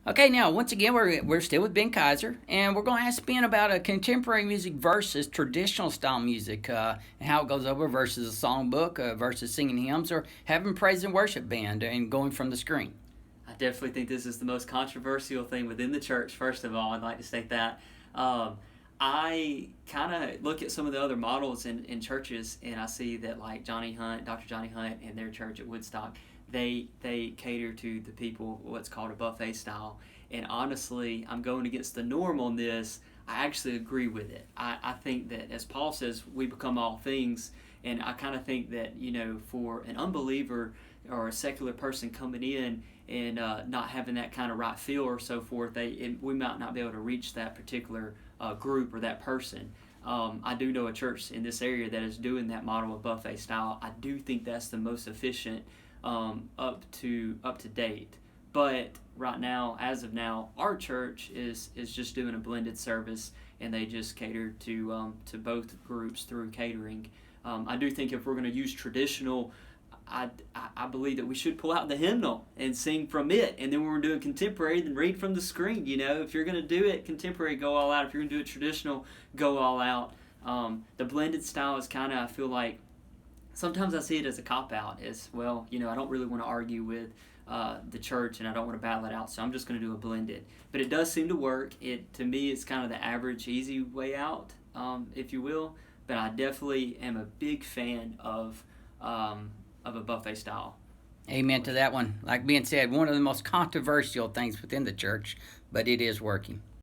Okay, now once again we're still with Ben Kaiser, and we're going to ask Ben about a contemporary music versus traditional style music, and how it goes over versus a songbook, versus singing hymns or having praise and worship band and going from the screen. I definitely think this is the most controversial thing within the church. First of all, I'd like to state that. Um, I kind of look at some of the other models in churches, and I see that like Johnny Hunt, Dr. Johnny Hunt, and their church at Woodstock, they cater to the people what's called a buffet style. And honestly, I'm going against the norm on this. I actually agree with it. I think that as Paul says, we become all things, and I kind of think that for an unbeliever or a secular person coming in and not having that kind of right feel or so forth, we might not be able to reach that particular group or that person. I do know a church in this area that is doing that model of buffet style. I do think that's the most efficient up to date. But right now, as of now, our church is just doing a blended service, and they just cater to both groups through catering. I do think if we're going to use traditional, I believe that we should pull out the hymnal and sing from it. And then when we're doing contemporary, then read from the screen. If you're going to do it contemporary, go all out. If you're going to do it traditional, go all out. The blended style is kind of, I feel like, sometimes I see it as a cop out. As well, I don't really want to argue with the church, and I don't want to battle it out, so I'm just going to do a blended. But it does seem to work. It to me, it's kind of the average, easy way out, if you will. But I definitely am a big fan of a buffet style Amen to worship. that one. Like Ben said, one of the most controversial things within the church, but it is working.